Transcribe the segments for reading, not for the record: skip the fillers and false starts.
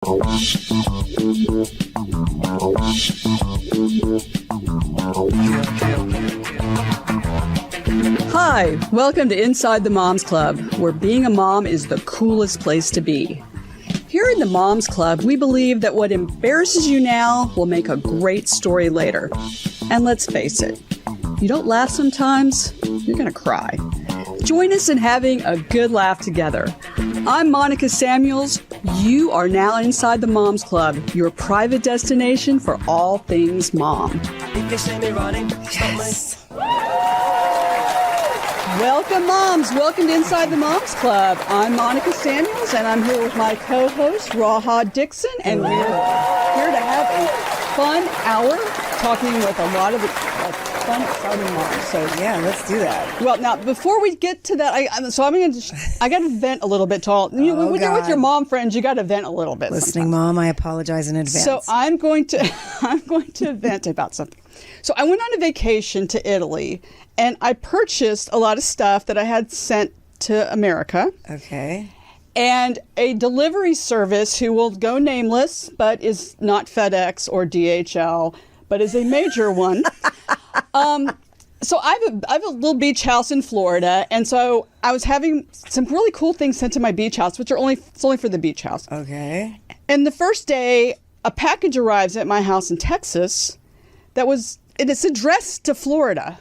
Hi, welcome to Inside the Moms Club, where being a mom is the coolest place to be. Here in the Moms Club, we believe that what embarrasses you now will make a great story later. And let's face it, you don't laugh sometimes, you're gonna cry. Join us in having a good laugh together. I'm Monica Samuels. You are now inside the Moms Club, your private destination for all things mom. Yes. Welcome, moms. Welcome to Inside the Moms Club. I'm Monica Samuels, and I'm here with my co-host, Raha Dixon, and we're here to have a fun hour talking with a lot of fun, exciting moms. So Yeah, let's do that. well, now before we get to that, I got to vent a little bit. When you're with your mom friends, you got to vent a little bit. Listening, sometimes. Mom, I apologize in advance. So I'm going to vent about something. So I went on a vacation to Italy, and I purchased a lot of stuff that I had sent to America. Okay. And a delivery service who will go nameless, but is not FedEx or DHL, but is a major one. So I have a little beach house in Florida, and so I was having some really cool things sent to my beach house, which it's only for the beach house. Okay. And the first day, a package arrives at my house in Texas and it's addressed to Florida.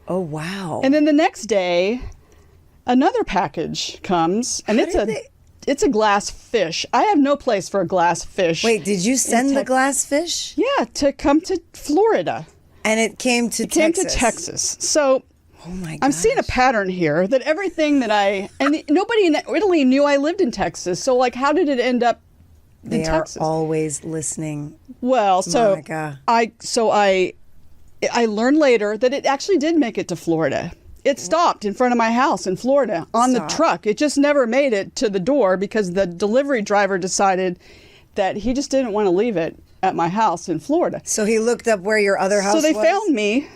Oh, wow. And then the next day, another package comes, and it's a glass fish. I have no place for a glass fish. Wait, did you send the glass fish? Yeah, to come to Florida. And it came to Texas. So Oh my gosh. I'm seeing a pattern here that everything that and nobody in Italy knew I lived in Texas. So like, how did it end up in Texas? They are always listening. Well, so Monica. I learned later that it actually did make it to Florida. It stopped in front of my house in Florida on the truck. It just never made it to the door because the delivery driver decided that he just didn't want to leave it at my house in Florida. So he looked up where your other house was? So they found me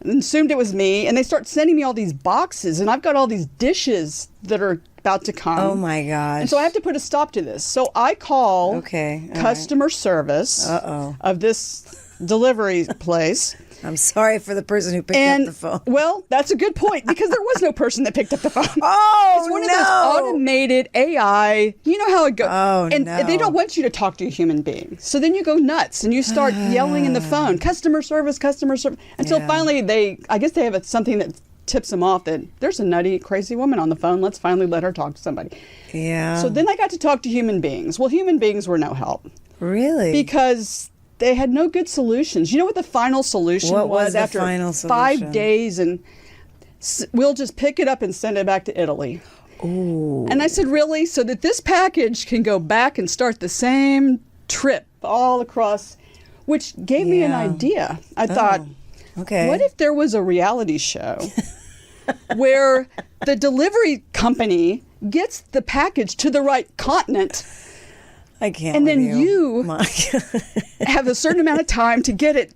and assumed it was me, and they start sending me all these boxes, and I've got all these dishes that are about to come. Oh my gosh. And so I have to put a stop to this. So I call customer service of this delivery place. I'm sorry for the person who picked up the phone. Well, that's a good point, because there was no person that picked up the phone. Oh, it's one of those automated AI. You know how it goes. Oh, and no. they don't want you to talk to a human being. So then you go nuts and you start yelling in the phone, customer service. Until finally I guess they have something that tips them off that there's a nutty, crazy woman on the phone. Let's finally let her talk to somebody. Yeah. So then I got to talk to human beings. Well, human beings were no help. Really? Because they had no good solutions. You know what the final solution was? What was the after final solution? 5 days, and we'll just pick it up and send it back to Italy. Ooh. And I said, really? So that this package can go back and start the same trip all across, which gave me an idea. I thought, okay, what if there was a reality show where the delivery company gets the package to the right continent, I can't. and then you have a certain amount of time to get it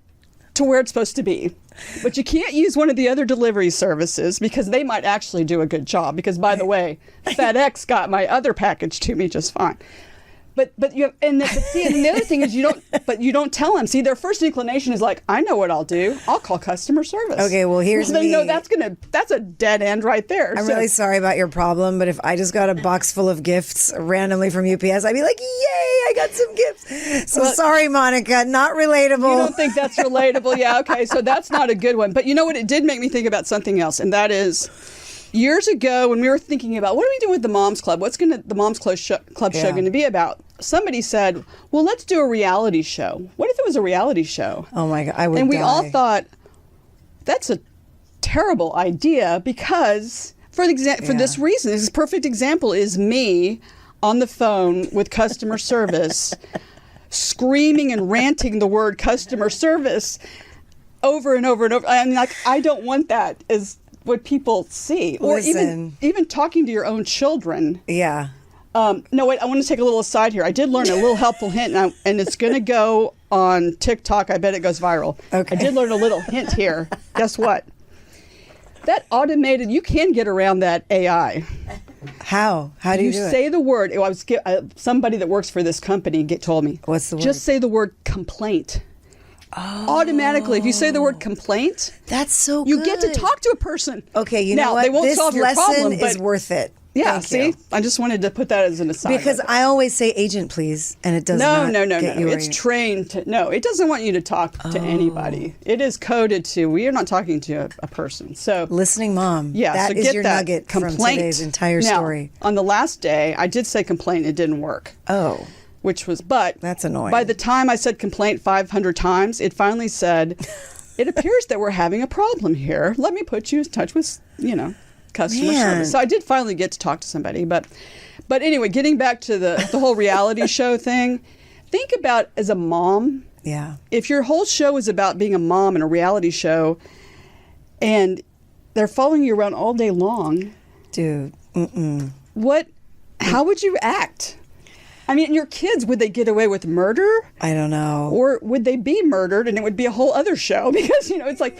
to where it's supposed to be. But you can't use one of the other delivery services because they might actually do a good job. Because, by the way, FedEx got my other package to me just fine. But you have, and the other thing is you don't tell them. See, their first inclination is like, I know what I'll do. I'll call customer service. Okay, well, here's me. No, that's a dead end right there. I'm really sorry about your problem, but if I just got a box full of gifts randomly from UPS, I'd be like, yay, I got some gifts. So sorry, Monica, not relatable. You don't think that's relatable? Yeah, okay, so that's not a good one. But you know what? It did make me think about something else, and that is, years ago when we were thinking about what are we doing with the Moms Club? What's the Moms Club show going to be about? Somebody said, well, let's do a reality show. What if it was a reality show? Oh my God, I would And we die. all thought, that's a terrible idea because for this reason, this perfect example is me on the phone with customer service screaming and ranting the word customer service over and over and over. I mean, like, I don't want that as what people see. Or even talking to your own children. Yeah. No, wait, I want to take a little aside here. I did learn a little helpful hint, and it's going to go on TikTok. I bet it goes viral. Okay. I did learn a little hint here. Guess what? That automated, you can get around that AI. How do you do it? say the word. Somebody that works for this company told me. What's the word? Just say the word complaint. Automatically, if you say the word complaint, that's so good. You get to talk to a person. Okay, you now, know what? They won't this solve your lesson problem, is worth it. Yeah, Thank you. I just wanted to put that as an aside. Because I always say agent, please, and it does not get you where It's trained to, no, it doesn't want you to talk to anybody. It is coded to, we are not talking to a person. So listening mom, that is your nugget from today's entire story. On the last day, I did say complaint, it didn't work. Oh. But that's annoying. By the time I said complaint 500 times, it finally said, it appears that we're having a problem here. Let me put you in touch with, customer service. So I did finally get to talk to somebody. But anyway, getting back to the whole reality show thing, think about as a mom. Yeah. If your whole show is about being a mom in a reality show and they're following you around all day long. Dude. How would you act? I mean, your kids, would they get away with murder? I don't know. Or would they be murdered and it would be a whole other show? Because, it's like,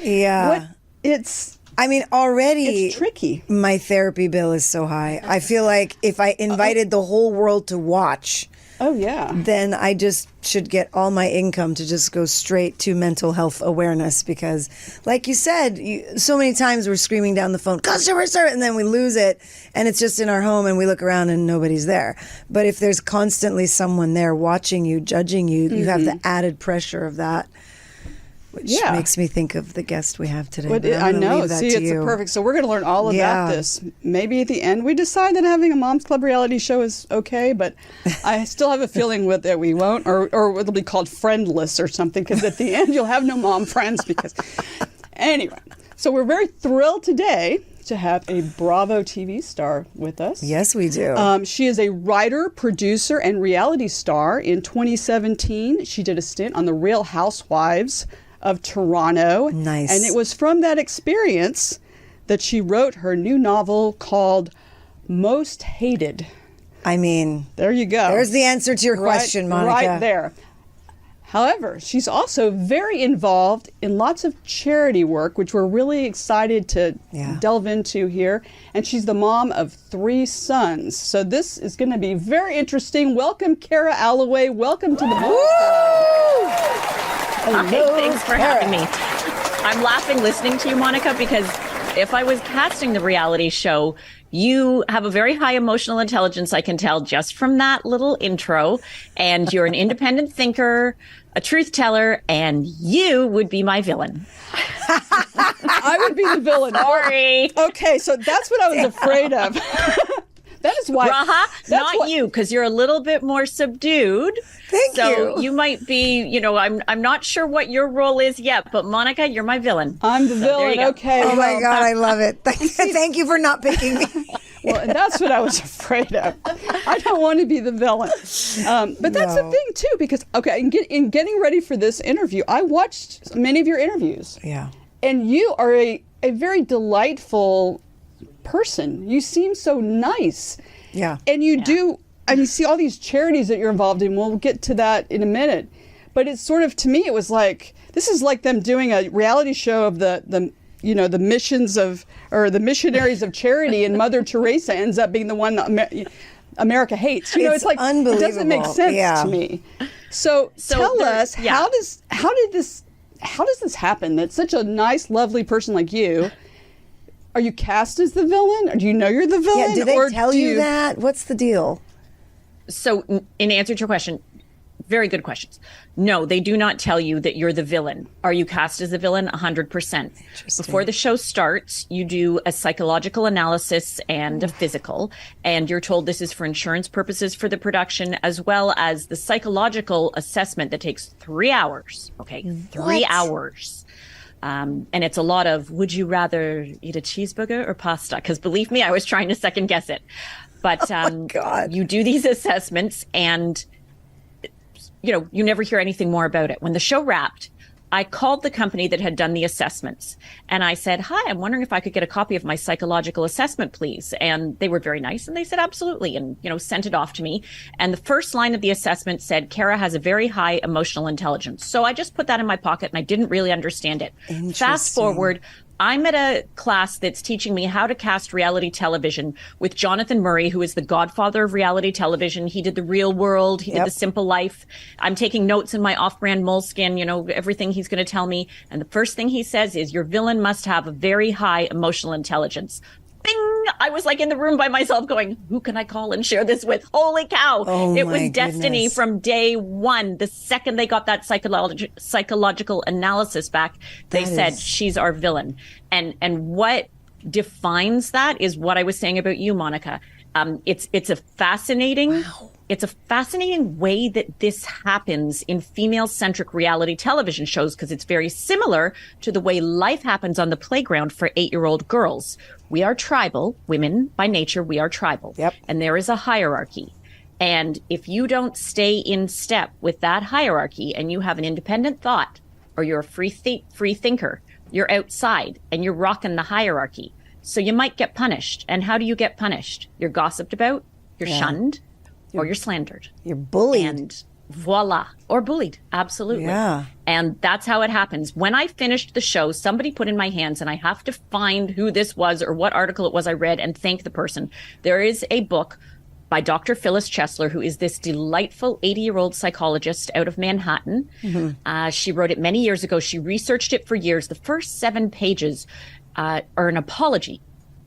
already it's tricky. My therapy bill is so high. I feel like if I invited the whole world to watch, then I just should get all my income to just go straight to mental health awareness because, like you said, so many times we're screaming down the phone, customer service, and then we lose it, and it's just in our home, and we look around and nobody's there. But if there's constantly someone there watching you, judging you, you have the added pressure of that. Which makes me think of the guest we have today. I know. See, it's perfect. So we're going to learn all about this. Maybe at the end we decide that having a Mom's Club reality show is okay, but I still have a feeling that we won't, or it'll be called friendless or something, because at the end you'll have no mom friends. Because anyway, so we're very thrilled today to have a Bravo TV star with us. Yes, we do. She is a writer, producer, and reality star. In 2017, she did a stint on the Real Housewives of Toronto. Nice. And it was from that experience that she wrote her new novel called Most Hated. I mean, there you go. There's the answer to your question, Monica. Right there. However, she's also very involved in lots of charity work, which we're really excited to delve into here. And she's the mom of 3 sons. So this is going to be very interesting. Welcome, Kara Alloway. Welcome to the Mom Club. Hello, thanks for having me. I'm laughing listening to you, Monica, because if I was casting the reality show, you have a very high emotional intelligence, I can tell just from that little intro. And you're an independent thinker, a truth teller, and you would be my villain. I would be the villain. Sorry. Okay, so that's what I was afraid of. That is why. Not you, because you're a little bit more subdued. Thank you. So you might be, I'm not sure what your role is yet, but Monica, you're my villain. I'm the villain. Okay. Oh my God, I love it. Thank you for not picking me. Well, and that's what I was afraid of. I don't want to be the villain. But that's the thing too, because in getting ready for this interview, I watched many of your interviews. Yeah. And you are a very delightful person. You seem so nice. Yeah. And you do, and you see all these charities that you're involved in. We'll get to that in a minute. But it's sort of, to me, it was like, this is like them doing a reality show of the missions of, or the missionaries of charity, and Mother Teresa ends up being the one that America hates. It's like, unbelievable. It doesn't make sense to me. So tell us, how does this happen? That such a nice, lovely person like you, are you cast as the villain? Or do you know you're the villain? Yeah, do they tell you that? What's the deal? So in answer to your question, very good questions. No, they do not tell you that you're the villain. Are you cast as the villain? 100%. Before the show starts, you do a psychological analysis and a physical, and you're told this is for insurance purposes for the production, as well as the psychological assessment that takes 3 hours. Okay, 3 hours. And it's a lot of, would you rather eat a cheeseburger or pasta? Because believe me, I was trying to second guess it. But you do these assessments and, you never hear anything more about it. When the show wrapped, I called the company that had done the assessments and I said, hi, I'm wondering if I could get a copy of my psychological assessment, please. And they were very nice. And they said, absolutely. And, sent it off to me. And the first line of the assessment said, Kara has a very high emotional intelligence. So I just put that in my pocket and I didn't really understand it. Fast forward, I'm at a class that's teaching me how to cast reality television with Jonathan Murray, who is the godfather of reality television. He did The Real World. He did The Simple Life. I'm taking notes in my off-brand moleskin, everything he's going to tell me. And the first thing he says is, your villain must have a very high emotional intelligence. Bing! I was like in the room by myself going, who can I call and share this with? Holy cow. It was destiny from day one. The second they got that psychological analysis back, they said, she's our villain. And what defines that is what I was saying about you, Monica. It's a fascinating way that this happens in female-centric reality television shows, because it's very similar to the way life happens on the playground for 8-year-old girls. We are tribal. Women, by nature, we are tribal. Yep. And there is a hierarchy. And if you don't stay in step with that hierarchy and you have an independent thought, or you're a free thinker, you're outside and you're rocking the hierarchy. So you might get punished. And how do you get punished? You're gossiped about, you're shunned, or you're slandered. You're bullied. And voila. Or bullied. Absolutely. Yeah. And that's how it happens. When I finished the show, somebody put in my hands, and I have to find who this was or what article it was I read and thank the person. There is a book by Dr. Phyllis Chesler, who is this delightful 80-year-old psychologist out of Manhattan. Mm-hmm. She wrote it many years ago. She researched it for years. The first 7 pages are an apology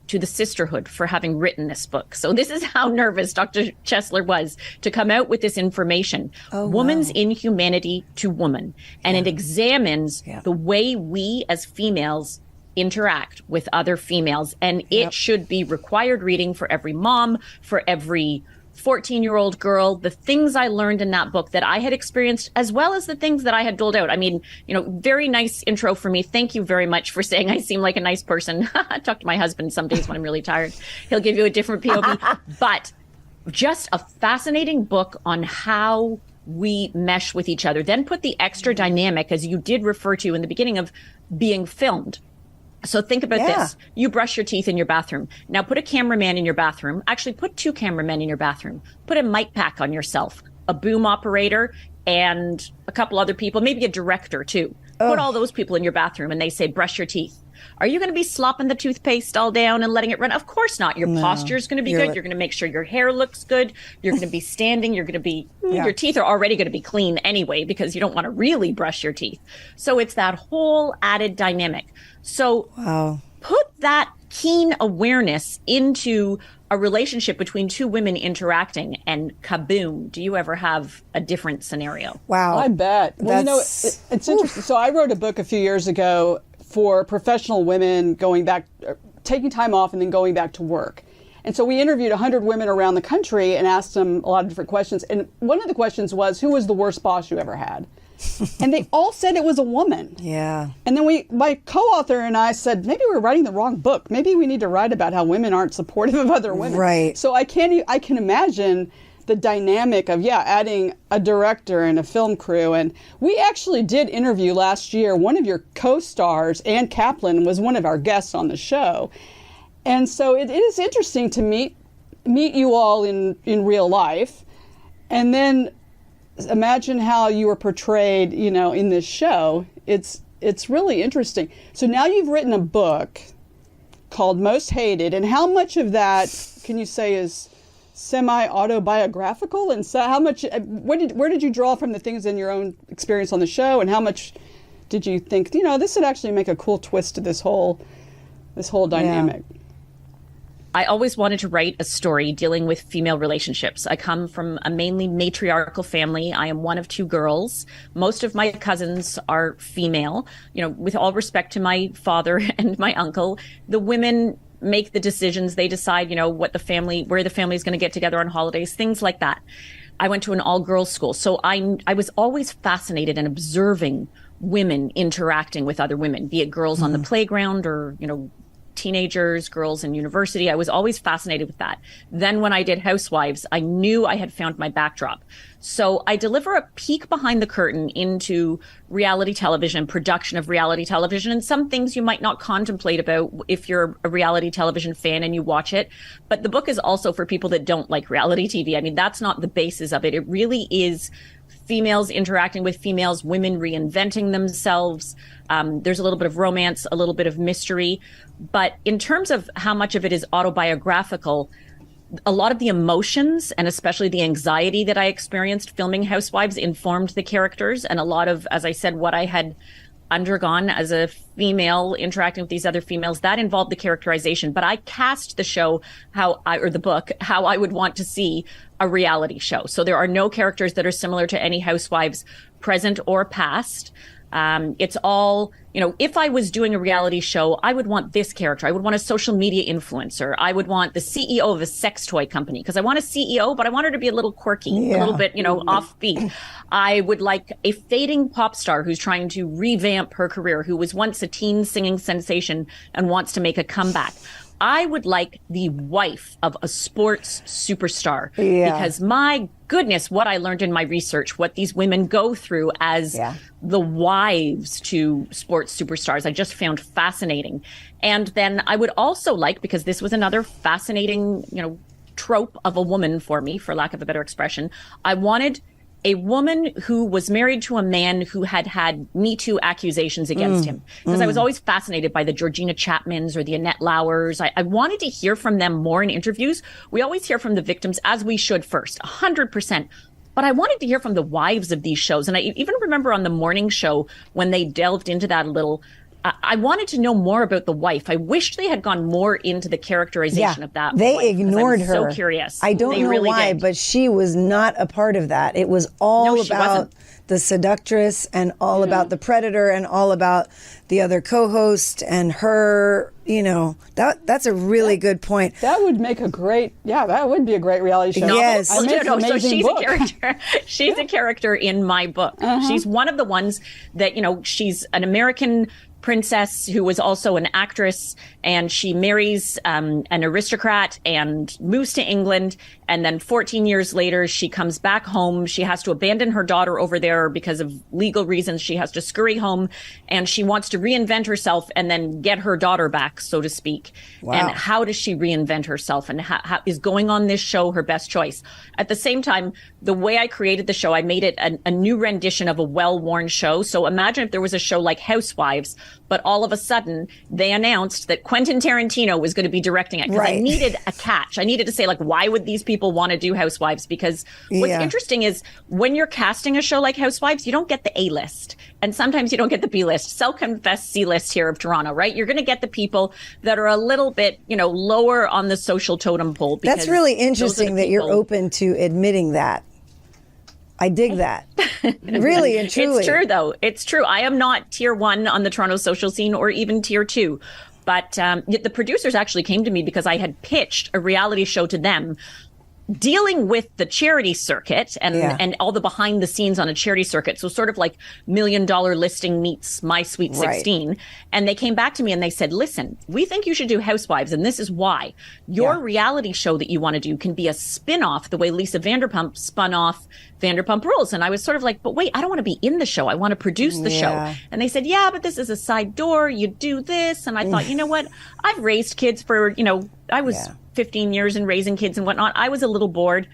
to the sisterhood for having written this book. So this is how nervous Dr. Chesler was to come out with this information. Woman's inhumanity to woman. And it examines the way we as females interact with other females. And it should be required reading for every mom, for every 14-year-old girl. The things I learned in that book that I had experienced, as well as the things that I had doled out. I mean, very nice intro for me. Thank you very much for saying I seem like a nice person. I talk to my husband some days when I'm really tired. He'll give you a different POV. But just a fascinating book on how we mesh with each other. Then put the extra dynamic, as you did refer to in the beginning, of being filmed. So think about this. You brush your teeth in your bathroom. Now put a cameraman in your bathroom. Actually, put 2 cameramen in your bathroom. Put a mic pack on yourself, a boom operator, and a couple other people, maybe a director too. Put all those people in your bathroom and they say, brush your teeth. Are you going to be slopping the toothpaste all down and letting it run? Of course not. Your posture is going to be good. You're going to make sure your hair looks good. You're going to be standing. You're going to be, your teeth are already going to be clean anyway, because you don't want to really brush your teeth. So it's that whole added dynamic. So put that keen awareness into a relationship between 2 women interacting, and kaboom, do you ever have a different scenario? Wow. I bet. Well, it's interesting. So I wrote a book a few years ago for professional women going back, taking time off and then going back to work. And so we interviewed 100 women around the country and asked them a lot of different questions. And one of the questions was, who was the worst boss you ever had? And they all said it was a woman. Yeah. And then my co-author and I said, maybe we're writing the wrong book. Maybe we need to write about how women aren't supportive of other women. Right. So I can imagine the dynamic of, adding a director and a film crew. And we actually did interview last year, one of your co-stars, Ann Kaplan, was one of our guests on the show. And so it is interesting to meet you all in real life. And then imagine how you were portrayed, in this show. It's really interesting. So now you've written a book called Most Hated. And how much of that can you say is semi-autobiographical, and so how much, where did you draw from the things in your own experience on the show, and how much did you think, this would actually make a cool twist to this whole dynamic? I always wanted to write a story dealing with female relationships. I come from a mainly matriarchal family. I am one of 2 girls. Most of my cousins are female. With all respect to my father and my uncle, the women make the decisions. They decide, where the family is going to get together on holidays, things like that. I went to an all-girls school. So I was always fascinated in observing women interacting with other women, be it girls on the playground or, teenagers, girls in university. I was always fascinated with that. Then when I did Housewives, I knew I had found my backdrop. So I deliver a peek behind the curtain into reality television, production of reality television, and some things you might not contemplate about if you're a reality television fan and you watch it. But the book is also for people that don't like reality TV. I mean, that's not the basis of it. It really is females interacting with females, women reinventing themselves. There's a little bit of romance, a little bit of mystery. But in terms of how much of it is autobiographical, a lot of the emotions and especially the anxiety that I experienced filming Housewives informed the characters. And a lot of, as I said, what I had undergone as a female interacting with these other females, that involved the characterization. But I cast the show or the book, how I would want to see a reality show. So there are no characters that are similar to any Housewives, present or past. It's all, if I was doing a reality show, I would want this character. I would want a social media influencer. I would want the CEO of a sex toy company because I want a CEO, but I want her to be a little quirky, a little bit, offbeat. I would like a fading pop star who's trying to revamp her career, who was once a teen singing sensation and wants to make a comeback. I would like the wife of a sports superstar because my goodness, what I learned in my research, what these women go through as the wives to sports superstars, I just found fascinating. And then I would also like, because this was another fascinating, trope of a woman for me, for lack of a better expression, I wanted a woman who was married to a man who had had Me Too accusations against him. Because I was always fascinated by the Georgina Chapmans or the Annette Laurers. I wanted to hear from them more in interviews. We always hear from the victims, as we should first, 100%. But I wanted to hear from the wives of these shows. And I even remember on the morning show when they delved into that a little, I wanted to know more about the wife. I wished they had gone more into the characterization of that. They wife, ignored her. So curious. I don't know really why, but she was not a part of that. It was all about the seductress and all about the predator and all about the other co-host and her. That's a really good point. That would make that would be a great reality show. Yes. So she's a character. She's a character in my book. She's one of the ones that, she's an American princess who was also an actress, and she marries an aristocrat and moves to England. And then 14 years later, she comes back home. She has to abandon her daughter over there because of legal reasons. She has to scurry home, and she wants to reinvent herself and then get her daughter back, so to speak. Wow. And how does she reinvent herself? And how is going on this show her best choice? At the same time, the way I created the show, I made it a new rendition of a well-worn show. So imagine if there was a show like Housewives, but all of a sudden they announced that Quentin Tarantino was going to be directing it. Because I needed a catch. I needed to say, why would these people want to do Housewives? Because what's interesting is when you're casting a show like Housewives, you don't get the A-list. And sometimes you don't get the B-list. Self-confessed C-list here of Toronto, right? You're going to get the people that are a little bit, lower on the social totem pole. That's really interesting that you're open to admitting that. I dig that. Really and truly. It's true, though. It's true. I am not tier 1 on the Toronto social scene or even tier 2. But the producers actually came to me because I had pitched a reality show to them dealing with the charity circuit and all the behind the scenes on a charity circuit. So sort of like $1 Million Listing meets My Sweet 16. Right. And they came back to me and they said, listen, we think you should do Housewives. And this is why. Your reality show that you want to do can be a spin-off the way Lisa Vanderpump spun off Vanderpump Rules. And I was sort of like, but wait, I don't want to be in the show. I want to produce the show. And they said, but this is a side door. You do this. And I thought, you know what? I've raised kids for, I was 15 years in raising kids and whatnot. I was a little bored.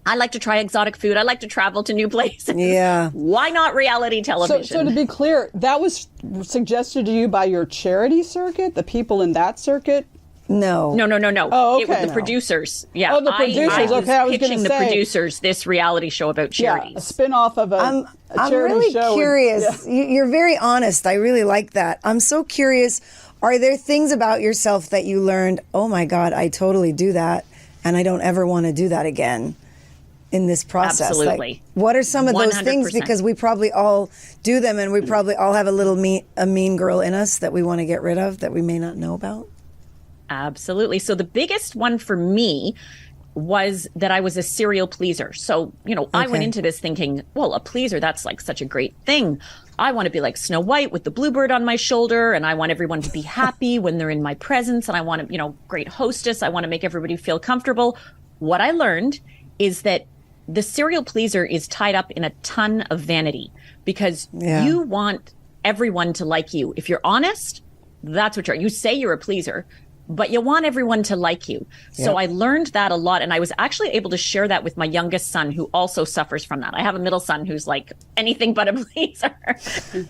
I like to try exotic food. I like to travel to new places. Yeah. Why not reality television? So to be clear, that was suggested to you by your charity circuit, the people in that circuit? No. Oh, okay. It was the producers. Yeah. Oh, the producers. I was pitching the producers this reality show about charities. Yeah, a spin-off of a charity show. I'm really curious. You're very honest. I really like that. I'm so curious. Are there things about yourself that you learned, oh my God, I totally do that, and I don't ever want to do that again in this process? Absolutely. What are some of those 100%. things? Because we probably all do them, and we probably all have a mean girl in us that we want to get rid of that we may not know about. Absolutely. So the biggest one for me was that I was a serial pleaser. So, I went into this thinking, well, a pleaser, that's like such a great thing. I want to be like Snow White with the bluebird on my shoulder, and I want everyone to be happy when they're in my presence, and I want to, great hostess. I want to make everybody feel comfortable. What I learned is that the serial pleaser is tied up in a ton of vanity because you want everyone to like you. If you're honest, that's what you say you're a pleaser. but you want everyone to like you. So I learned that a lot. And I was actually able to share that with my youngest son, who also suffers from that. I have a middle son who's like anything but a pleaser.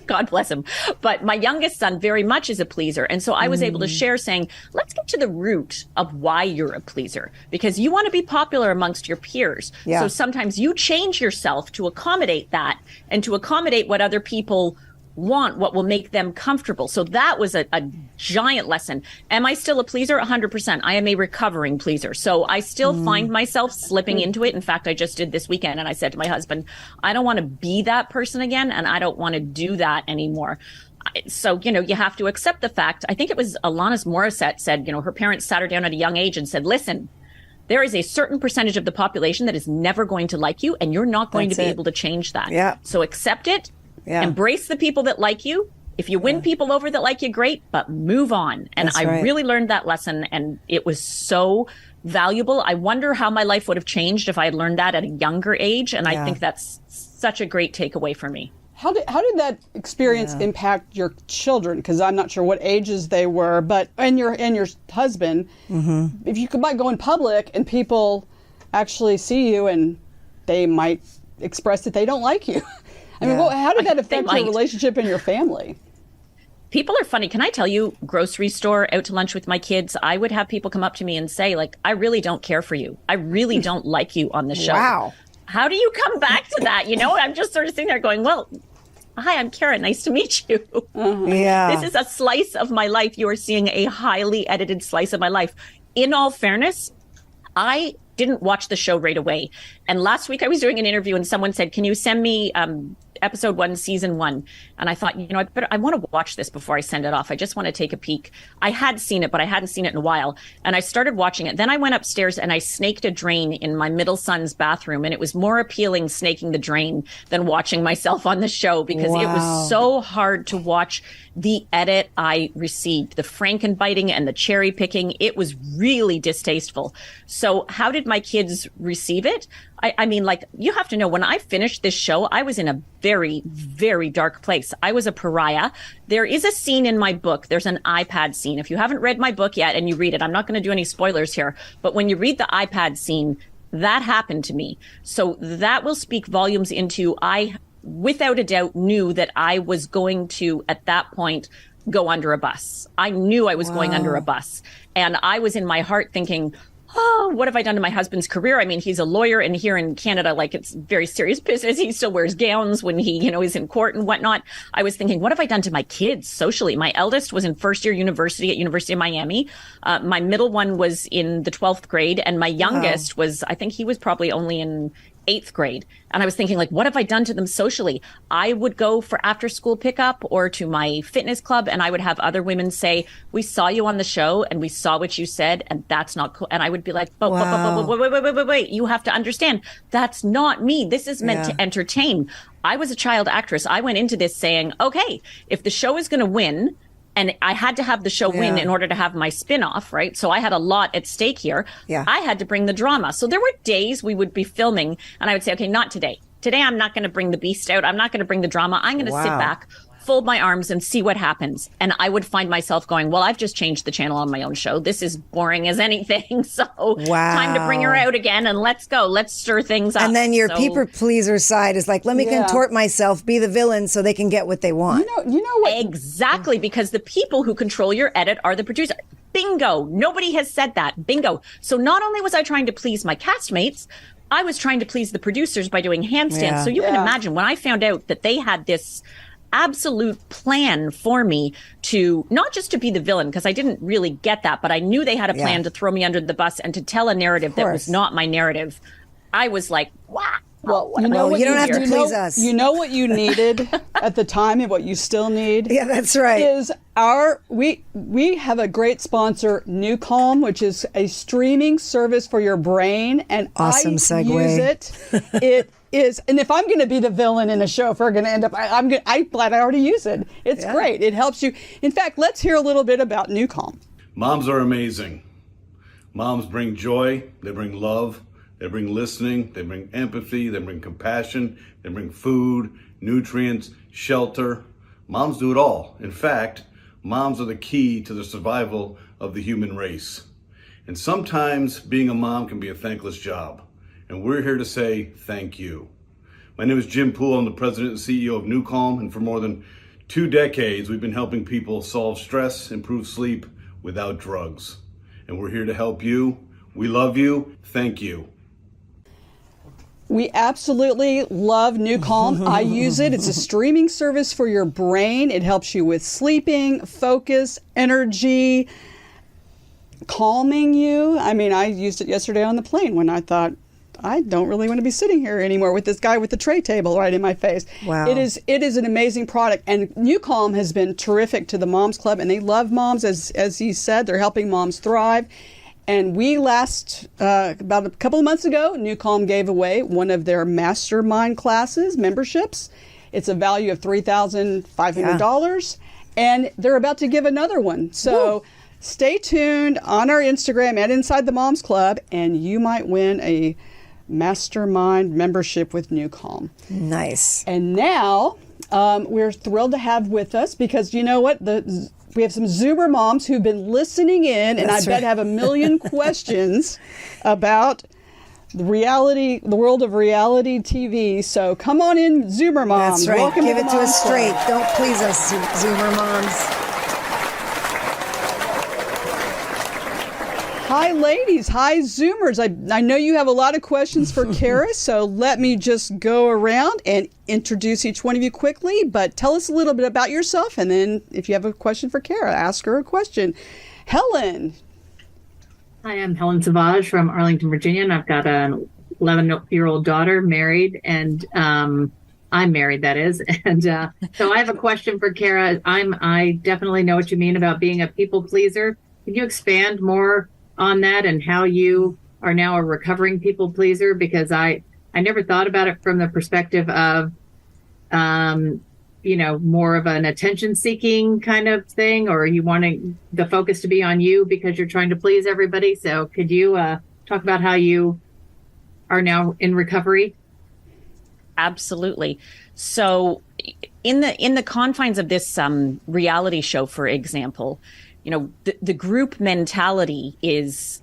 God bless him. But my youngest son very much is a pleaser. And so I was able to share saying, let's get to the root of why you're a pleaser, because you want to be popular amongst your peers. So sometimes you change yourself to accommodate that and to accommodate what other people want, what will make them comfortable. So that was a giant lesson. Am I still a pleaser? 100%. I am a recovering pleaser. So I still find myself slipping into it. In fact, I just did this weekend, and I said to my husband, I don't want to be that person again, and I don't want to do that anymore. So, you have to accept the fact. I think it was Alanis Morissette said, her parents sat her down at a young age and said, listen, there is a certain percentage of the population that is never going to like you, and you're not going to be able to change that. So accept it. Embrace the people that like you. If you win people over that like you, great, but move on. And I really learned that lesson, and it was so valuable. I wonder how my life would have changed if I had learned that at a younger age. And I think that's such a great takeaway for me. How did that experience impact your children? Because I'm not sure what ages they were, but and your husband, if you might go in public and people actually see you and they might express that they don't like you. I mean, how did that affect your relationship and your family? People are funny. Can I tell you, grocery store, out to lunch with my kids, I would have people come up to me and say, like, I really don't care for you. I really don't like you on the show. Wow. How do you come back to that? I'm just sort of sitting there going, well, hi, I'm Kara. Nice to meet you. This is a slice of my life. You are seeing a highly edited slice of my life. In all fairness, I didn't watch the show right away. And last week I was doing an interview and someone said, can you send me episode 1, season 1? And I thought, I want to watch this before I send it off. I just want to take a peek. I had seen it, but I hadn't seen it in a while. And I started watching it. Then I went upstairs and I snaked a drain in my middle son's bathroom. And it was more appealing snaking the drain than watching myself on the show, because it was so hard to watch the edit I received, the frankenbiting and the cherry picking. It was really distasteful. So how did my kids receive it? I mean, like, you have to know, when I finished this show, I was in a very, very dark place. I was a pariah. There is a scene in my book. There's an iPad scene. If you haven't read my book yet and you read it, I'm not going to do any spoilers here, but when you read the iPad scene, that happened to me. So that will speak volumes into, I, without a doubt, knew that I was going to, at that point, go under a bus. I knew I was going under a bus. And I was in my heart thinking, oh, what have I done to my husband's career? I mean, he's a lawyer, and here in Canada, like, it's very serious business. He still wears gowns when he, is in court and whatnot. I was thinking, what have I done to my kids socially? My eldest was in first year university at University of Miami. My middle one was in the 12th grade, and my youngest was, I think he was probably only in 8th grade. And I was thinking, like, what have I done to them socially? I would go for after school pickup or to my fitness club, and I would have other women say, we saw you on the show and we saw what you said, and that's not cool. And I would be like, but wait, you have to understand, that's not me. This is meant to entertain. I was a child actress. I went into this saying, okay, if the show is going to win, and I had to have the show win in order to have my spinoff, right? So I had a lot at stake here. I had to bring the drama. So there were days we would be filming and I would say, okay, not today. Today, I'm not going to bring the beast out. I'm not going to bring the drama. I'm going to sit back, fold my arms, and see what happens. And I would find myself going, well, I've just changed the channel on my own show. This is boring as anything. So time to bring her out again, and let's go. Let's stir things up. And then your people pleaser side is like, let me contort myself, be the villain so they can get what they want. You know what? Exactly, because the people who control your edit are the producer. Bingo. Nobody has said that. Bingo. So not only was I trying to please my castmates, I was trying to please the producers by doing handstands. So you can imagine, when I found out that they had this absolute plan for me to not just to be the villain, because I didn't really get that, but I knew they had a plan to throw me under the bus and to tell a narrative that was not my narrative. I was like, wow. Well, you don't have to please us. You know what you needed at the time and what you still need? Yeah, that's right. Is we have a great sponsor, Newcalm, which is a streaming service for your brain, and awesome segue. Use it. It is, and if I'm going to be the villain in a show, if we're going to end up, I'm glad I already use it. It's great. It helps you. In fact, let's hear a little bit about Newcalm. Moms are amazing. Moms bring joy. They bring love. They bring listening, they bring empathy, they bring compassion, they bring food, nutrients, shelter. Moms do it all. In fact, moms are the key to the survival of the human race. And sometimes being a mom can be a thankless job. And we're here to say thank you. My name is Jim Poole. I'm the president and CEO of New Calm. And for more than 2 decades, we've been helping people solve stress, improve sleep without drugs. And we're here to help you. We love you. Thank you. We absolutely love New Calm. I use it. It's a streaming service for your brain. It helps you with sleeping, focus, energy, calming you. I mean, I used it yesterday on the plane when I thought, I don't really want to be sitting here anymore with this guy with the tray table right in my face. Wow. It is an amazing product. And New Calm has been terrific to the Moms Club, and they love moms. As he said, they're helping moms thrive. And we about a couple of months ago, New Calm gave away one of their mastermind classes, memberships. It's a value of $3,500. And they're about to give another one. So stay tuned on our Instagram at Inside the Moms Club, and you might win a mastermind membership with New Calm. Nice. And now we're thrilled to have with us, because you know what? We have some Zoomer moms who've been listening in, and That's I bet have a million questions about the world of reality TV. So come on in, Zoomer moms. That's right. Welcome Give to it the to Moms us Club. straight. Don't please us, Zoomer moms. Hi, ladies. Hi, Zoomers. I know you have a lot of questions for Kara, so let me just go around and introduce each one of you quickly. But tell us a little bit about yourself, and then if you have a question for Kara, ask her a question. Helen. Hi, I'm Helen Savage from Arlington, Virginia, and I've got an 11-year-old daughter, married, and I'm married, that is. And so I have a question for Kara. I definitely know what you mean about being a people pleaser. Can you expand more on that and how you are now a recovering people pleaser? Because I never thought about it from the perspective of, more of an attention seeking kind of thing, or you wanting the focus to be on you because you're trying to please everybody. So could you talk about how you are now in recovery? Absolutely. So in the confines of this reality show, for example, the group mentality is,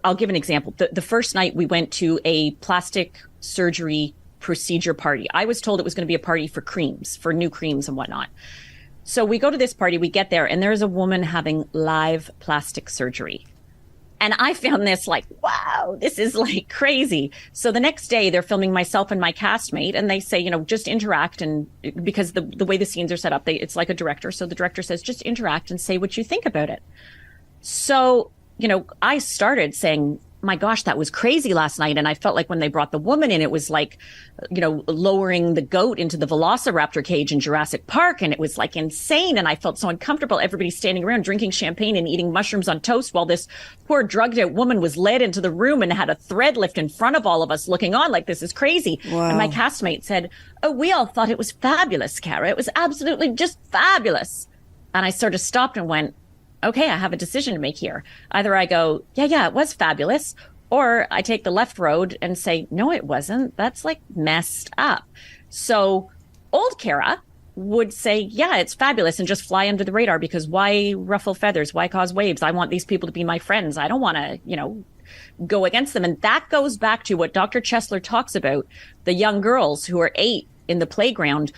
I'll give an example. The first night we went to a plastic surgery procedure party. I was told it was going to be a party for new creams and whatnot. So we go to this party, we get there, and there's a woman having live plastic surgery. And I found this like, wow, this is like crazy. So the next day they're filming myself and my castmate, and they say, just interact. And because the way the scenes are set up, it's like a director. So the director says, just interact and say what you think about it. So, I started saying, my gosh, that was crazy last night. And I felt like when they brought the woman in, it was like, lowering the goat into the velociraptor cage in Jurassic Park. And it was like insane. And I felt so uncomfortable. Everybody's standing around drinking champagne and eating mushrooms on toast while this poor drugged out woman was led into the room and had a thread lift in front of all of us looking on like this is crazy. Wow. And my castmate said, oh, we all thought it was fabulous, Kara. It was absolutely just fabulous. And I sort of stopped and went, okay, I have a decision to make here. Either I go, yeah, it was fabulous, or I take the left road and say, no, it wasn't. That's like messed up. So old Kara would say, yeah, it's fabulous, and just fly under the radar, because why ruffle feathers? Why cause waves? I want these people to be my friends. I don't want to, go against them. And that goes back to what Dr. Chesler talks about, the young girls who are 8 in the playground.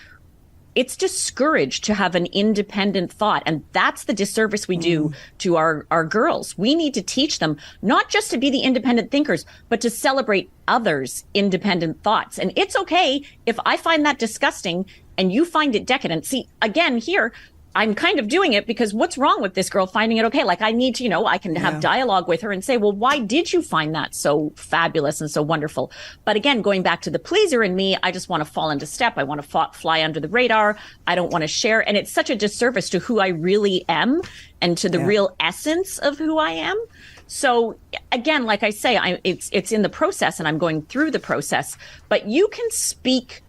It's discouraged to have an independent thought. And that's the disservice we do to our girls. We need to teach them not just to be the independent thinkers, but to celebrate others' independent thoughts. And it's okay if I find that disgusting and you find it decadent. See, again, here, I'm kind of doing it because what's wrong with this girl finding it okay? Like, I need to, I can have dialogue with her and say, well, why did you find that so fabulous and so wonderful? But again, going back to the pleaser in me, I just want to fall into step. I want to fly under the radar. I don't want to share. And it's such a disservice to who I really am and to the real essence of who I am. So again, like I say, it's in the process, and I'm going through the process, but you can speak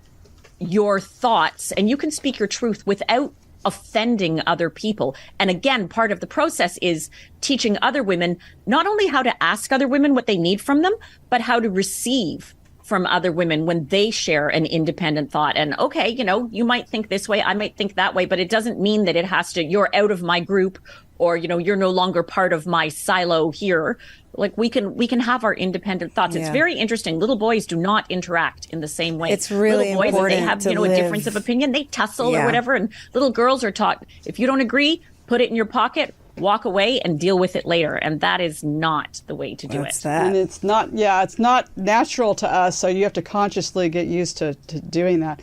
your thoughts and you can speak your truth without offending other people. And again, part of the process is teaching other women not only how to ask other women what they need from them, but how to receive from other women when they share an independent thought. And okay, you might think this way, I might think that way, but it doesn't mean that it has to, you're out of my group, or, you're no longer part of my silo here. Like we can have our independent thoughts. It's very interesting. Little boys do not interact in the same way. It's really little boys, important if they have, to a difference of opinion, they tussle or whatever. And little girls are taught, if you don't agree, put it in your pocket, walk away and deal with it later. And that is not the way to do it. And it's not natural to us. So you have to consciously get used to doing that.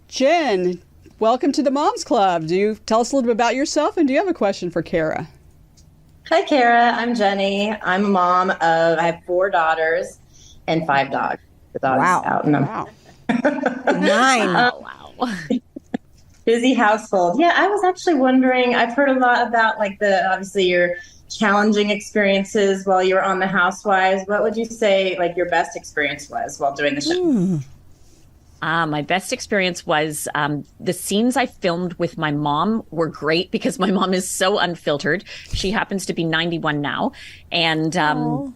Jen, welcome to the Moms Club. Do you tell us a little bit about yourself, and do you have a question for Kara? Hi, Kara. I'm Jenny. I'm a mom of, I have 4 daughters and 5 dogs. The dogs out in them. Wow. 9. Wow. Busy household. Yeah, I was actually wondering, I've heard a lot about obviously your challenging experiences while you were on The Housewives. What would you say your best experience was while doing the show? My best experience was the scenes I filmed with my mom were great because my mom is so unfiltered. She happens to be 91 now. And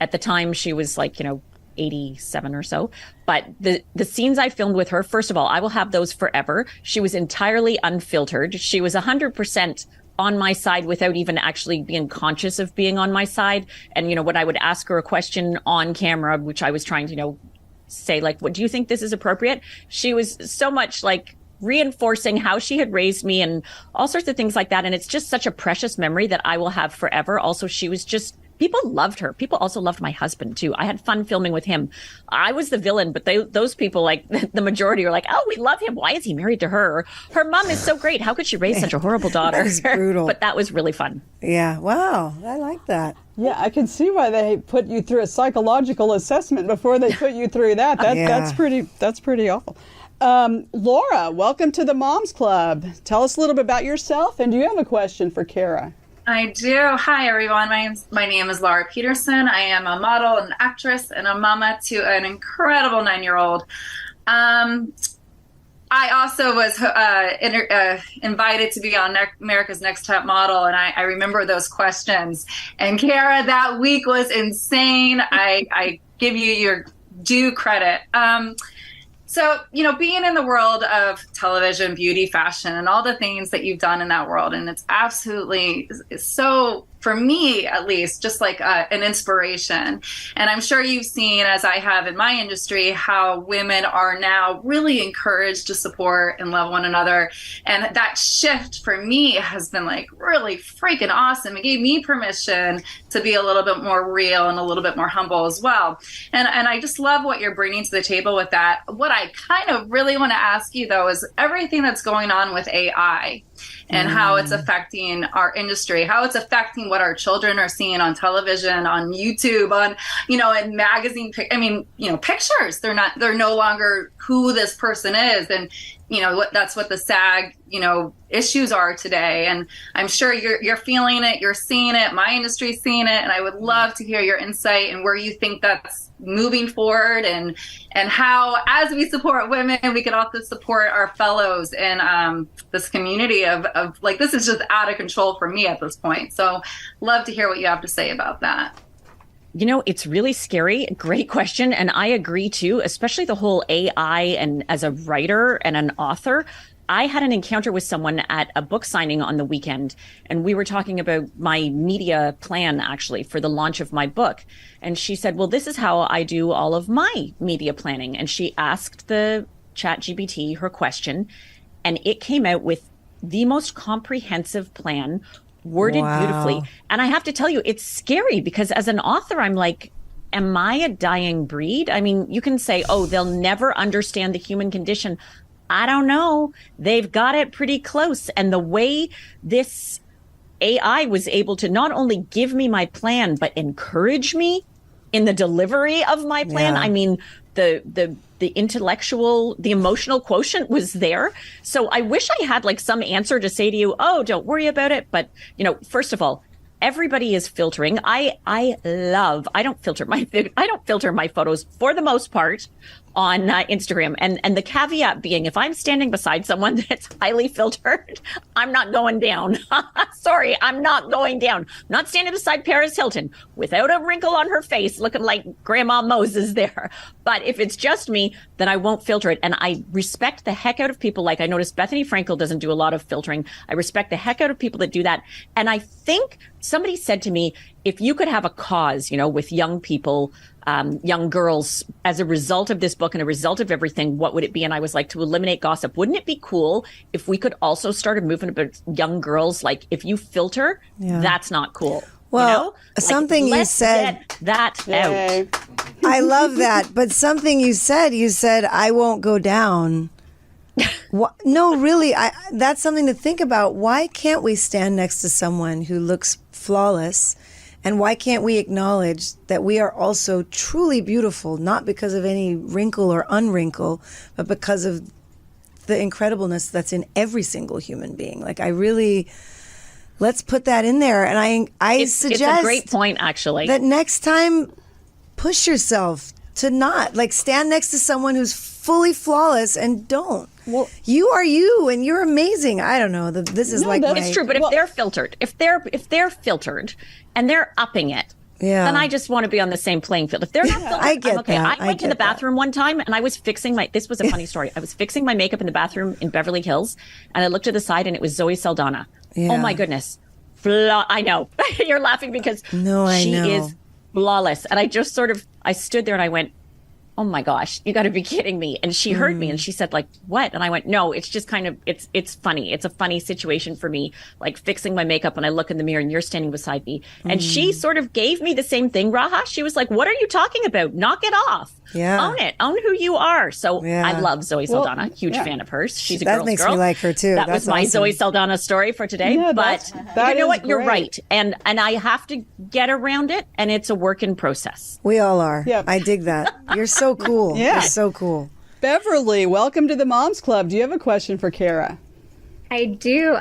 at the time she was 87 or so. But the scenes I filmed with her, first of all, I will have those forever. She was entirely unfiltered. She was 100% on my side without even actually being conscious of being on my side. And, when I would ask her a question on camera, which I was trying to, say what do you think this is appropriate? She was so much reinforcing how she had raised me and all sorts of things like that. And it's just such a precious memory that I will have forever. Also, she was just, people loved her. People also loved my husband too. I had fun filming with him. I was the villain, but those people, the majority were oh, we love him. Why is he married to her? Her mom is so great. How could she raise such a horrible daughter? That is brutal. But that was really fun. Yeah. Wow. I like that. Yeah, I can see why they put you through a psychological assessment before they put you through that. That's pretty awful. Laura, welcome to the Moms Club. Tell us a little bit about yourself, and do you have a question for Kara? I do. Hi, everyone. My name is Laura Peterson. I am a model and actress and a mama to an incredible 9-year-old. I also was invited to be on America's Next Top Model, and I remember those questions. And Kara, that week was insane. I give you your due credit. So, being in the world of television, beauty, fashion, and all the things that you've done in that world, and it's absolutely so, for me at least, just an inspiration. And I'm sure you've seen, as I have in my industry, how women are now really encouraged to support and love one another. And that shift for me has been really freaking awesome. It gave me permission to be a little bit more real and a little bit more humble as well. And I just love what you're bringing to the table with that. What I kind of really want to ask you, though, is everything that's going on with AI and how it's affecting our industry, how it's affecting what our children are seeing on television, on YouTube, on, in magazine, pictures. They're no longer who this person is. And, that's what the SAG, issues are today. And I'm sure you're feeling it, you're seeing it, my industry's seeing it. And I would love to hear your insight and where you think that's moving forward, and how, as we support women, we can also support our fellows in this community of this is just out of control for me at this point. So love to hear what you have to say about that. It's really scary. Great question. And I agree too, especially the whole AI. And as a writer and an author, I had an encounter with someone at a book signing on the weekend, and we were talking about my media plan actually for the launch of my book. And she said, well, this is how I do all of my media planning. And she asked the ChatGPT her question, and it came out with the most comprehensive plan, worded beautifully. And I have to tell you, it's scary because as an author, I'm am I a dying breed? I mean, you can say, oh, they'll never understand the human condition. I don't know. They've got it pretty close. And the way this AI was able to not only give me my plan, but encourage me in the delivery of my plan. Yeah. I mean, the intellectual, the emotional quotient was there. So I wish I had some answer to say to you, oh, don't worry about it. But, first of all, everybody is filtering. I don't filter my photos for the most part on Instagram. And the caveat being, if I'm standing beside someone that's highly filtered, I'm not going down. Sorry, I'm not going down. I'm not standing beside Paris Hilton without a wrinkle on her face looking like Grandma Moses there. But if it's just me, then I won't filter it. And I respect the heck out of people. Like I noticed Bethany Frankel doesn't do a lot of filtering. I respect the heck out of people that do that. And I think somebody said to me, if you could have a cause, with young people, young girls, as a result of this book and a result of everything, what would it be? And I was like, to eliminate gossip. Wouldn't it be cool if we could also start a movement about young girls? Like if you filter, that's not cool. Well, something you said, get that out. I love that. But something you said, I won't go down. No, really, that's something to think about. Why can't we stand next to someone who looks flawless? And why can't we acknowledge that we are also truly beautiful, not because of any wrinkle or unwrinkle, but because of the incredibleness that's in every single human being? Like, let's put that in there. And I suggest it's a great point, actually, that next time, push yourself to not stand next to someone who's fully flawless and don't. Well, you are you, and you're amazing. I don't know. This is it's true. But if they're filtered, if they're filtered and they're upping it, then I just want to be on the same playing field. If they're not filtered, I get I'm okay. that. I went to the bathroom one time and I was fixing this was a funny story. I was fixing my makeup in the bathroom in Beverly Hills, and I looked to the side and it was Zoe Saldana. Yeah. Oh my goodness. I know. You're laughing because she is flawless. And I just I stood there and I went, oh my gosh, you got to be kidding me. And she heard me and she said, like, what? And I went, no, it's just kind of, it's funny. It's a funny situation for me, like fixing my makeup and I look in the mirror and you're standing beside me. And she sort of gave me the same thing, Raha. She was like, what are you talking about? Knock it off. Yeah. Own it. Own who you are. So I love Zoe Saldana. Huge fan of hers. She's a girl's girl. That makes me like her too. That was my awesome. Zoe Saldana story for today. Yeah, but you know what? You're right. And I have to get around it. And it's a work in process. We all are. Yep. I dig that. You're so cool. Yeah. You're so cool. Beverly, welcome to the Moms Club. Do you have a question for Kara? I do.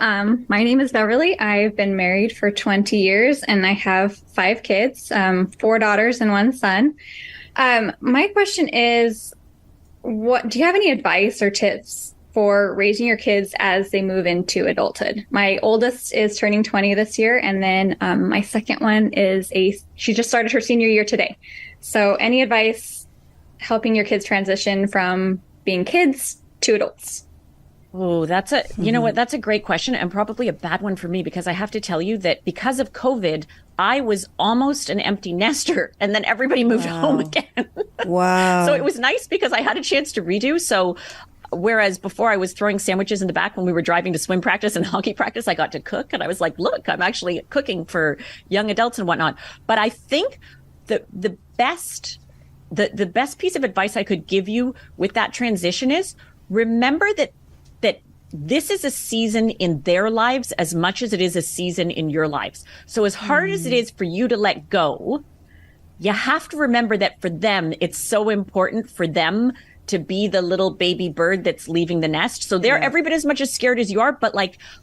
My name is Beverly. I've been married for 20 years and I have 5 kids, 4 daughters and 1 son. My question is, what do you have any advice or tips for raising your kids as they move into adulthood? My oldest is turning 20 this year, and then my second one she just started her senior year today. So any advice helping your kids transition from being kids to adults? Oh, you know what? That's a great question and probably a bad one for me because I have to tell you that because of COVID, I was almost an empty nester and then everybody moved home again. Wow. So it was nice because I had a chance to redo. So whereas before I was throwing sandwiches in the back when we were driving to swim practice and hockey practice, I got to cook and I was like, look, I'm actually cooking for young adults and whatnot. But I think the best piece of advice I could give you with that transition is remember that this is a season in their lives as much as it is a season in your lives. So as hard as it is for you to let go, you have to remember that for them, it's so important for them to be the little baby bird that's leaving the nest. So they're every bit as much as scared as you are. But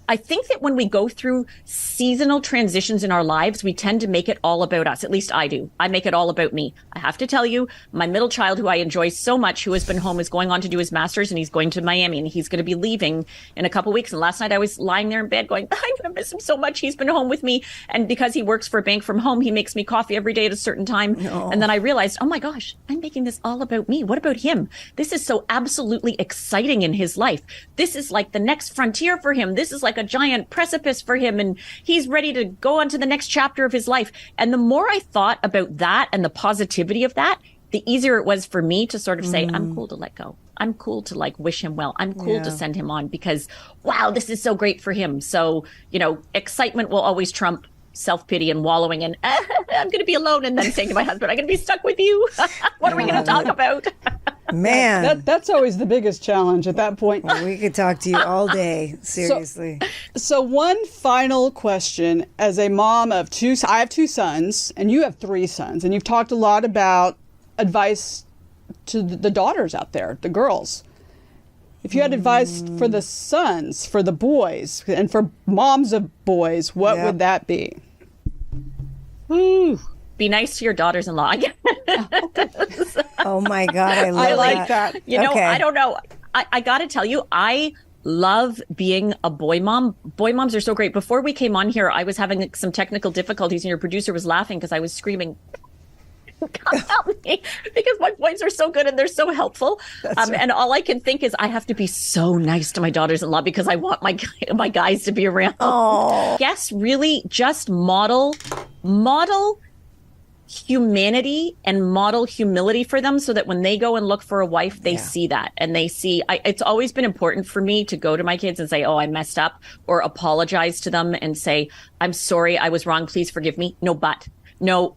I think that when we go through seasonal transitions in our lives, we tend to make it all about us. At least I do. I make it all about me. I have to tell you, my middle child, who I enjoy so much, who has been home, is going on to do his master's and he's going to Miami and he's going to be leaving in a couple weeks. And last night I was lying there in bed going, I'm going to miss him so much. He's been home with me. And because he works for a bank from home, he makes me coffee every day at a certain time. No. And then I realized, oh my gosh, I'm making this all about me. What about him? This is so absolutely exciting in his life. This is like the next frontier for him. This is like a giant precipice for him. And he's ready to go on to the next chapter of his life. And the more I thought about that and the positivity of that, the easier it was for me to sort of say, I'm cool to let go. I'm cool to wish him well. I'm cool to send him on because, wow, this is so great for him. So, excitement will always trump self-pity and wallowing in, I'm going to be alone, and then saying to my husband, I'm going to be stuck with you. What are we going to talk about? Man. That's always the biggest challenge at that point. Well, we could talk to you all day, seriously. So one final question. As a mom of 2, I have 2 sons, and you have 3 sons, and you've talked a lot about advice to the daughters out there, the girls. If you had advice for the sons, for the boys, and for moms of boys, what would that be? Be nice to your daughters-in-law. Oh my God, I love I like that. You know, Okay. I don't know. I got to tell you, I love being a boy mom. Boy moms are so great. Before we came on here, I was having some technical difficulties and your producer was laughing because I was screaming, come help me, because my points are so good and they're so helpful. Right. And all I can think is I have to be so nice to my daughters-in-law because I want my guys to be around. Oh. Yes, really just model humanity and model humility for them so that when they go and look for a wife, they see that and they see, it's always been important for me to go to my kids and say, oh, I messed up, or apologize to them and say, I'm sorry, I was wrong. Please forgive me. No,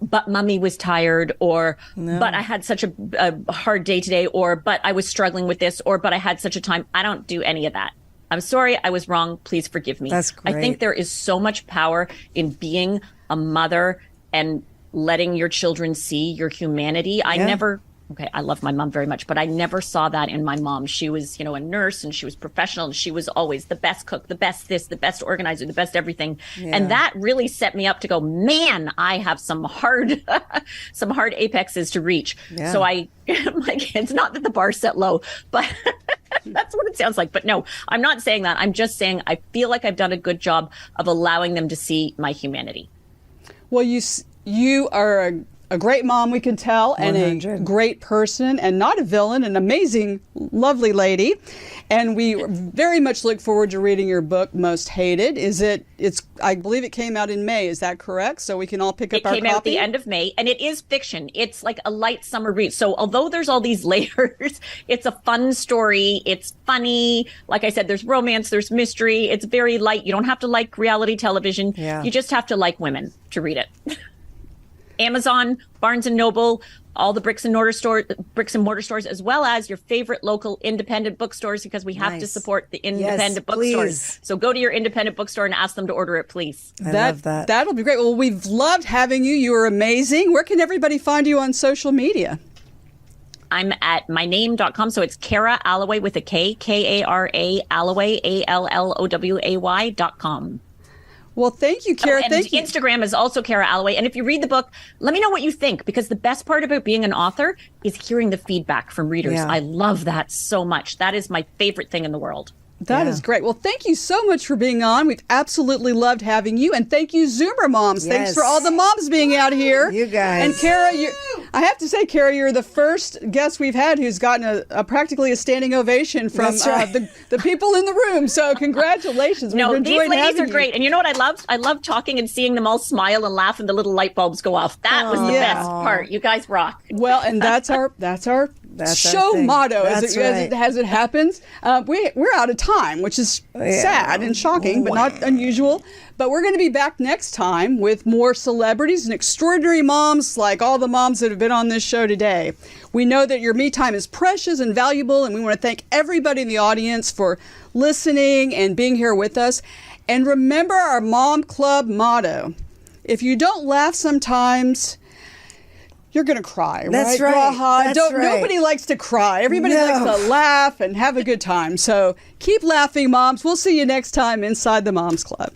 but mommy was tired, or, but I had such a hard day today, or, but I was struggling with this, or, but I had such a time. I don't do any of that. I'm sorry, I was wrong. Please forgive me. That's great. I think there is so much power in being a mother and letting your children see your humanity. I love my mom very much, but I never saw that in my mom. She was, a nurse and she was professional and she was always the best cook, the best this, the best organizer, the best everything. Yeah. And that really set me up to go, man, I have some hard apexes to reach. Yeah. So my kids, not that the bar's set low, but that's what it sounds like. But no, I'm not saying that. I'm just saying I feel like I've done a good job of allowing them to see my humanity. Well, you are a great mom, we can tell, and 100. a great person, and not a villain, an amazing, lovely lady. And we very much look forward to reading your book, Most Hated. I believe it came out in May, is that correct? So we can all pick up our copy? It came out at the end of May, and it is fiction. It's like a light summer read. So although there's all these layers, it's a fun story. It's funny. Like I said, there's romance, there's mystery. It's very light. You don't have to like reality television. Yeah. You just have to like women to read it. Amazon, Barnes & Noble, all the bricks and mortar stores, as well as your favorite local independent bookstores, because we have to support the independent bookstores. So go to your independent bookstore and ask them to order it, please. I love that. That'll be great. Well, we've loved having you. You are amazing. Where can everybody find you on social media? I'm at myname.com. So it's Kara Alloway with a K, Kara Alloway, ALLOWAY.com. Well, thank you, Kara. Thank you. Instagram is also Kara Alloway. And if you read the book, let me know what you think, because the best part about being an author is hearing the feedback from readers. Yeah. I love that so much. That is my favorite thing in the world. That is great. Well, thank you so much for being on. We've absolutely loved having you. And thank you, Zoomer moms. Yes. Thanks for all the moms being out here. You guys. And Kara, I have to say, Kara, you're the first guest we've had who's gotten practically a standing ovation from the people in the room. So congratulations. No, these ladies are great. And you know what I loved? I loved talking and seeing them all smile and laugh and the little light bulbs go off. That was the best part. You guys rock. Well, and that's our show motto as it happens. We're out of time, which is sad and shocking, but not unusual. But we're going to be back next time with more celebrities and extraordinary moms like all the moms that have been on this show today. We know that your me time is precious and valuable, and we want to thank everybody in the audience for listening and being here with us. And remember our Mom Club motto: if you don't laugh sometimes, you're going to cry, That's right? right. That's right. Nobody likes to cry. Everybody likes to laugh and have a good time. So keep laughing, moms. We'll see you next time inside the Moms Club.